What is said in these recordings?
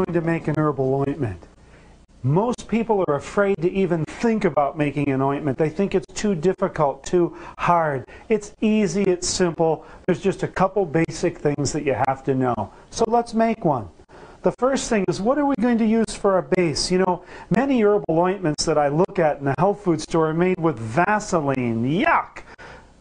going to make an herbal ointment, most people are afraid to even think about making an ointment. They think it's too difficult, too hard. It's easy, it's simple. There's just a couple basic things that you have to know. So let's make one. The first thing is, what are we going to use for our base? You know, many herbal ointments that I look at in the health food store are made with Vaseline. Yuck!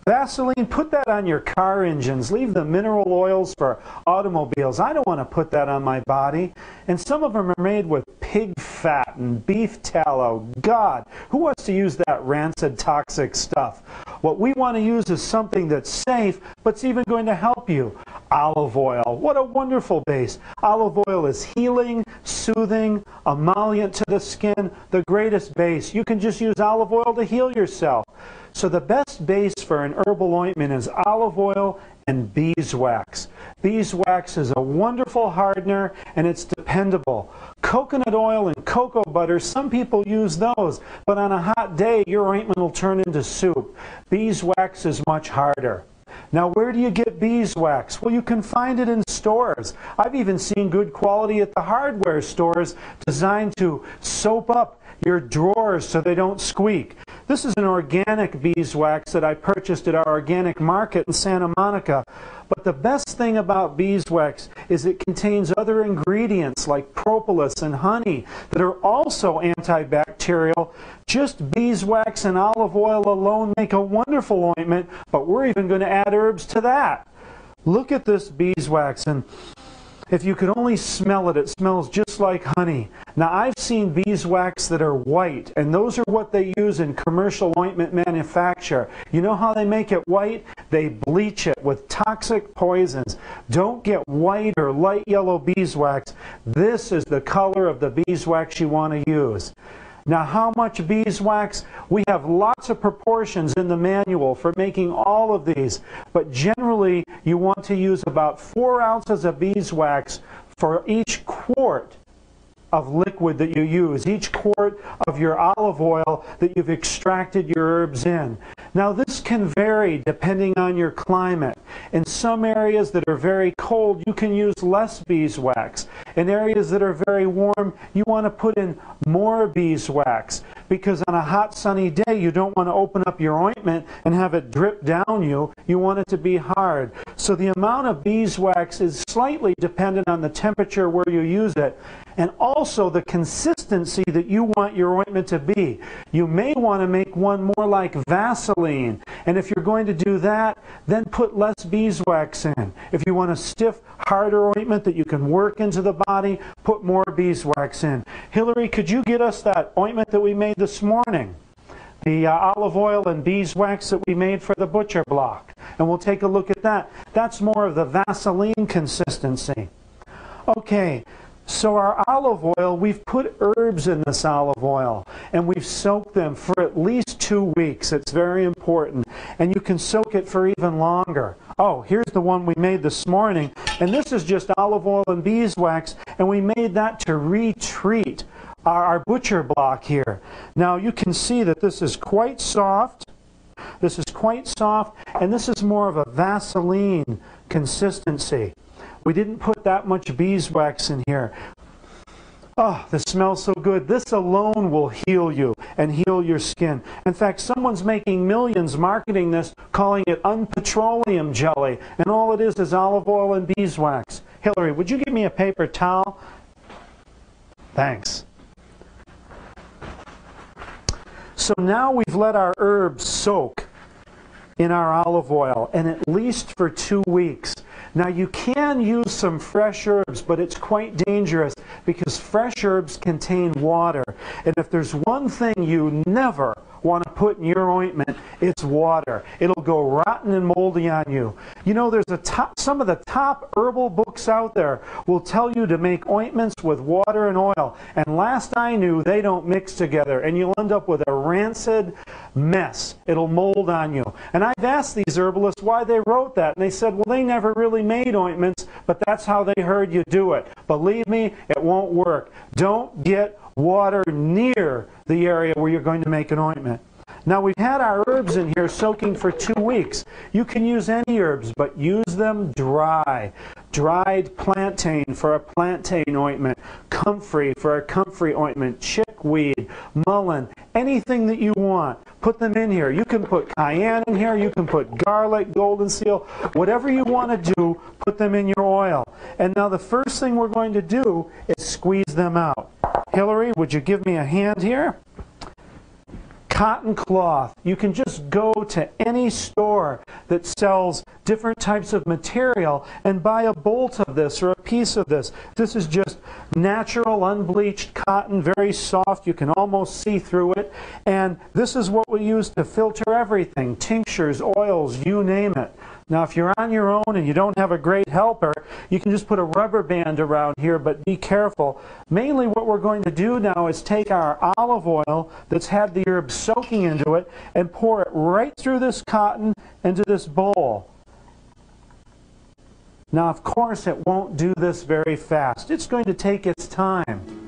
Vaseline, put that on your car engines. Leave the mineral oils for automobiles. I don't want to put that on my body. And some of them are made with pig fat and beef tallow. God, who wants to use that rancid, toxic stuff? What we want to use is something that's safe, but's even going to help you. Olive oil. What a wonderful base. Olive oil is healing, soothing, emollient to the skin, the greatest base. You can just use olive oil to heal yourself. So the best base for an herbal ointment is olive oil and beeswax. Beeswax is a wonderful hardener and it's dependable. Coconut oil and cocoa butter, some people use those, but on a hot day your ointment will turn into soup. Beeswax is much harder. Now, where do you get beeswax? Well, you can find it in stores. I've even seen good quality at the hardware stores designed to soap up your drawers so they don't squeak. This is an organic beeswax that I purchased at our organic market in Santa Monica. But the best thing about beeswax is it contains other ingredients like propolis and honey that are also antibacterial. Just beeswax and olive oil alone make a wonderful ointment, but we're even going to add herbs to that. Look at this beeswax, and if you could only smell it, it smells just like honey. Now, I've seen beeswax that are white, and those are what they use in commercial ointment manufacture. You know how they make it white? They bleach it with toxic poisons. Don't get white or light yellow beeswax. This is the color of the beeswax you want to use. Now, how much beeswax? We have lots of proportions in the manual for making all of these, but generally you want to use about 4 ounces of beeswax for each quart of liquid that you use, each quart of your olive oil that you've extracted your herbs in. Now, this can vary depending on your climate. In some areas that are very cold, you can use less beeswax. In areas that are very warm, you want to put in more beeswax, because on a hot sunny day you don't want to open up your ointment and have it drip down you. You want it to be hard. So the amount of beeswax is slightly dependent on the temperature where you use it, and also the consistency that you want your ointment to be. You may want to make one more like Vaseline, and if you're going to do that, then put less beeswax in. If you want a stiff, harder ointment that you can work into the body, put more beeswax in. Hillary, could you get us that ointment that we made this morning? The olive oil and beeswax that we made for the butcher block. And we'll take a look at that. That's more of the Vaseline consistency. Okay. So our olive oil, we've put herbs in this olive oil, and we've soaked them for at least 2 weeks. It's very important. And you can soak it for even longer. Oh, here's the one we made this morning. And this is just olive oil and beeswax, and we made that to retreat our butcher block here. Now you can see that this is quite soft. This is quite soft, and this is more of a Vaseline consistency. We didn't put that much beeswax in here. Oh, this smells so good. This alone will heal you and heal your skin. In fact, someone's making millions marketing this, calling it unpetroleum jelly, and all it is olive oil and beeswax. Hillary, would you give me a paper towel? Thanks. So now we've let our herbs soak in our olive oil, and at least for 2 weeks. Now you can use some fresh herbs, but it's quite dangerous because fresh herbs contain water. And if there's one thing you never want to put in your ointment, it's water. It'll go rotten and moldy on you. You know, there's some of the top herbal books out there will tell you to make ointments with water and oil. And last I knew, they don't mix together, and you'll end up with a rancid mess. It'll mold on you. And I've asked these herbalists why they wrote that, and they said, well, they never really made ointments, but that's how they heard you do it. Believe me, it won't work. Don't get water near the area where you're going to make an ointment. Now we've had our herbs in here soaking for 2 weeks. You can use any herbs, but use them dry. Dried plantain for a plantain ointment, comfrey for a comfrey ointment, chickweed, mullein, anything that you want. Put them in here. You can put cayenne in here, you can put garlic, golden seal, whatever you want to do, put them in your oil. And now the first thing we're going to do is squeeze them out. Hillary, would you give me a hand here? Cotton cloth. You can just go to any store that sells different types of material and buy a bolt of this or a piece of this. This is just natural, unbleached cotton, very soft. You can almost see through it. And this is what we use to filter everything, tinctures, oils, you name it. Now, if you're on your own and you don't have a great helper, you can just put a rubber band around here, but be careful. Mainly what we're going to do now is take our olive oil that's had the herbs soaking into it and pour it right through this cotton into this bowl. Now, of course, it won't do this very fast. It's going to take its time.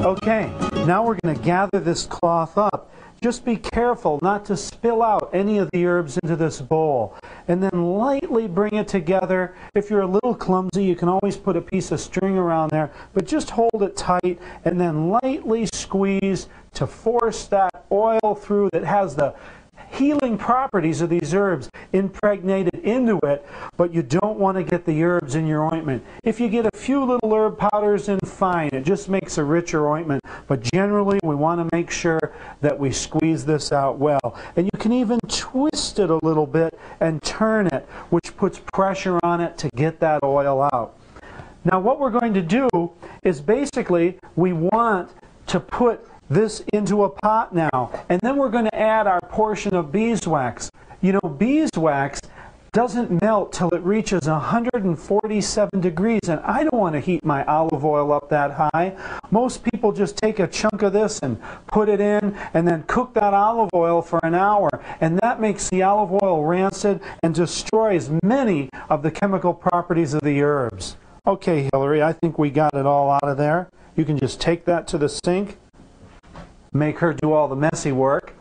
Okay, now we're going to gather this cloth up. Just be careful not to spill out any of the herbs into this bowl. And then lightly bring it together. If you're a little clumsy, you can always put a piece of string around there, but just hold it tight and then lightly squeeze to force that oil through that has the healing properties of these herbs impregnated into it, but you don't want to get the herbs in your ointment. If you get a few little herb powders in, fine. It just makes a richer ointment. But generally, we want to make sure that we squeeze this out well. And you can even twist it a little bit and turn it, which puts pressure on it to get that oil out. Now, what we're going to do is basically we want to put this into a pot now, and then we're going to add our portion of beeswax. You know, beeswax doesn't melt till it reaches 147 degrees, and I don't want to heat my olive oil up that high. Most people just take a chunk of this and put it in and then cook that olive oil for an hour, and that makes the olive oil rancid and destroys many of the chemical properties of the herbs. Okay, Hillary, I think we got it all out of there. You can just take that to the sink. Make her do all the messy work.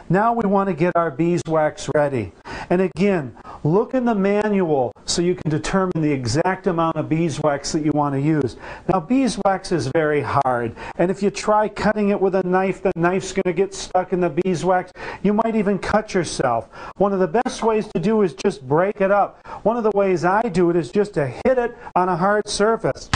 Now we want to get our beeswax ready. And again, look in the manual so you can determine the exact amount of beeswax that you want to use. Now, beeswax is very hard, and if you try cutting it with a knife, the knife's going to get stuck in the beeswax. You might even cut yourself. One of the best ways to do is just break it up. One of the ways I do it is just to hit it on a hard surface.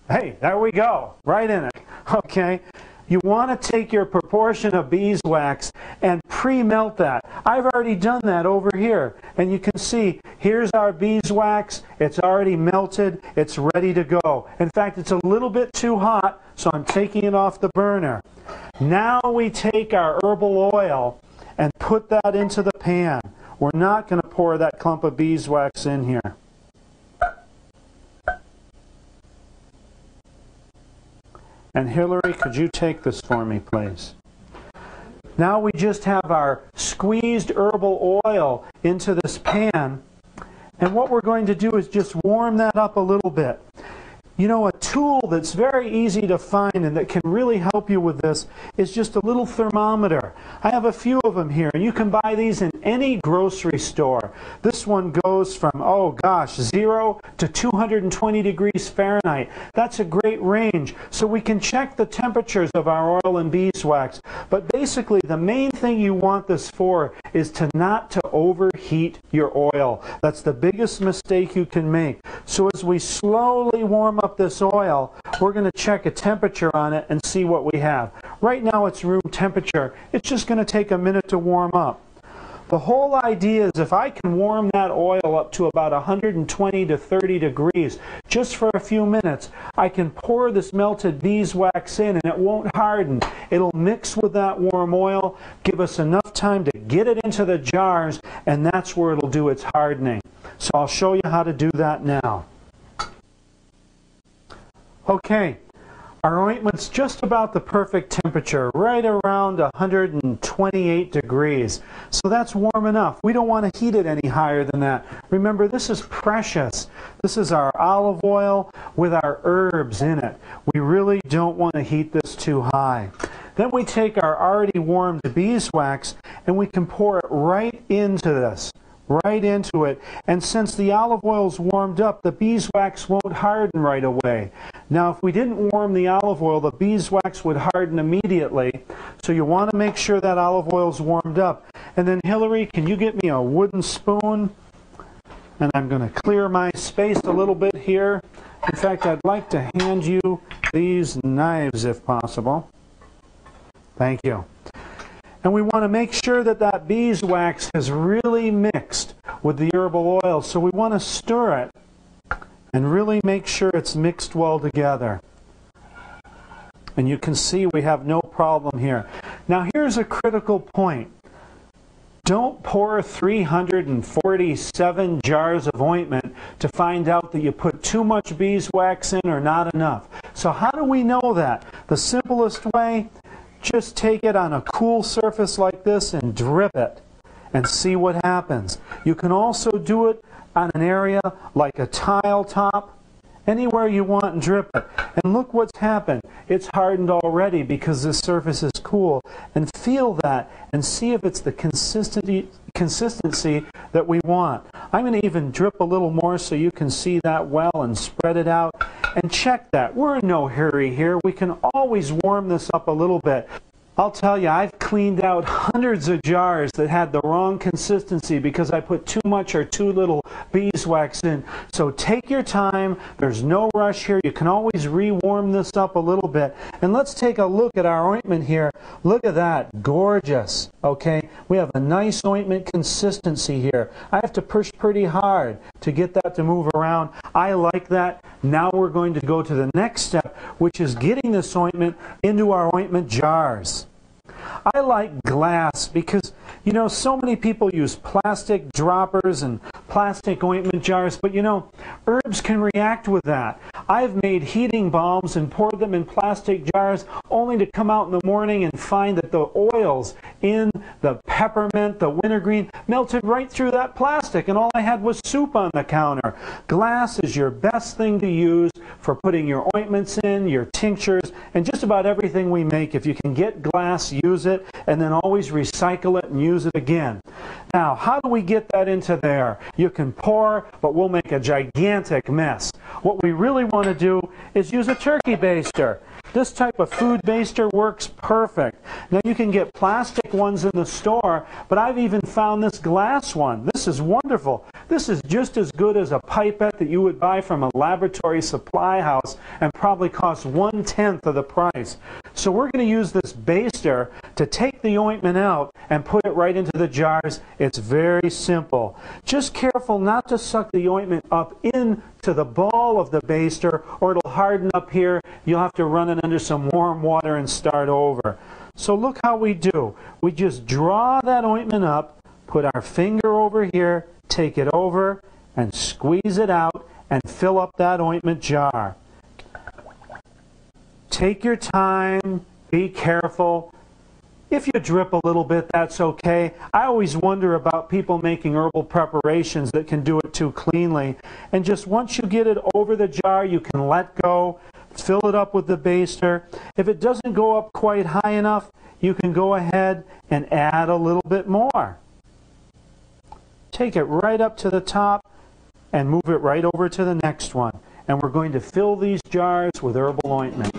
Hey, there we go, right in it. Okay. You want to take your proportion of beeswax and pre-melt that. I've already done that over here. And you can see, here's our beeswax. It's already melted. It's ready to go. In fact, it's a little bit too hot, so I'm taking it off the burner. Now we take our herbal oil and put that into the pan. We're not going to pour that clump of beeswax in here. And Hillary, could you take this for me, please? Now we just have our squeezed herbal oil into this pan. And what we're going to do is just warm that up a little bit. You know, a tool that's very easy to find and that can really help you with this is just a little thermometer. I have a few of them here, and you can buy these in any grocery store. This one goes from, oh gosh, 0 to 220 degrees Fahrenheit. That's a great range, so we can check the temperatures of our oil and beeswax. But basically, the main thing you want this for is not to overheat your oil. That's the biggest mistake you can make. So as we slowly warm up this oil, we're going to check a temperature on it and see what we have. Right now it's room temperature. It's just going to take a minute to warm up. The whole idea is if I can warm that oil up to about 120 to 30 degrees just for a few minutes, I can pour this melted beeswax in and it won't harden. It'll mix with that warm oil, give us enough time to get it into the jars, and that's where it'll do its hardening. So I'll show you how to do that now. Okay, Our ointment's just about the perfect temperature, right around 128 degrees. So that's warm enough. We don't want to heat it any higher than that. Remember, this is precious. This is our olive oil with our herbs in it. We really don't want to heat this too high. Then we take our already warmed beeswax and we can pour it right into this. Right into it. And since the olive oil is warmed up, the beeswax won't harden right away. Now, if we didn't warm the olive oil, the beeswax would harden immediately. So you want to make sure that olive oil is warmed up. And then, Hillary, can you get me a wooden spoon? And I'm going to clear my space a little bit here. In fact, I'd like to hand you these knives if possible. Thank you. And we want to make sure that that beeswax has really mixed with the herbal oil. So we want to stir it and really make sure it's mixed well together. And you can see we have no problem here. Now here's a critical point. Don't pour 347 jars of ointment to find out that you put too much beeswax in or not enough. So how do we know that? The simplest way, just take it on a cool surface like this and drip it and see what happens. You can also do it on an area like a tile top, anywhere you want, and drip it. And look what's happened. It's hardened already because this surface is cool. And feel that and see if it's the consistency that we want. I'm going to even drip a little more so you can see that well and spread it out. And check that. We're in no hurry here. We can always warm this up a little bit. I'll tell you, I've cleaned out hundreds of jars that had the wrong consistency because I put too much or too little beeswax in. So take your time. There's no rush here. You can always re-warm this up a little bit. And let's take a look at our ointment here. Look at that. Gorgeous. Okay? We have a nice ointment consistency here. I have to push pretty hard to get that to move around. I like that. Now we're going to go to the next step, which is getting this ointment into our ointment jars. I like glass because, you know, so many people use plastic droppers and plastic ointment jars, but you know, herbs can react with that. I've made heating balms and poured them in plastic jars only to come out in the morning and find that the oils in the peppermint, the wintergreen, melted right through that plastic and all I had was soup on the counter. Glass is your best thing to use for putting your ointments in, your tinctures, and just about everything we make. If you can get glass, use it, and then always recycle it and use it again. Now, how do we get that into there? You can pour, but we'll make a gigantic mess. What we really want to do is use a turkey baster. This type of food baster works perfect. Now you can get plastic ones in the store, but I've even found this glass one. This is wonderful. This is just as good as a pipette that you would buy from a laboratory supply house and probably costs 1/10 of the price. So we're going to use this baster to take the ointment out and put it right into the jars. It's very simple. Just careful not to suck the ointment up into the ball of the baster or it'll harden up here. You'll have to run it under some warm water and start over. So look how we do. We just draw that ointment up, put our finger over here, take it over, and squeeze it out and fill up that ointment jar. Take your time, be careful. If you drip a little bit, that's okay. I always wonder about people making herbal preparations that can do it too cleanly. And just once you get it over the jar, you can let go, fill it up with the baster. If it doesn't go up quite high enough, you can go ahead and add a little bit more. Take it right up to the top and move it right over to the next one. And we're going to fill these jars with herbal ointment.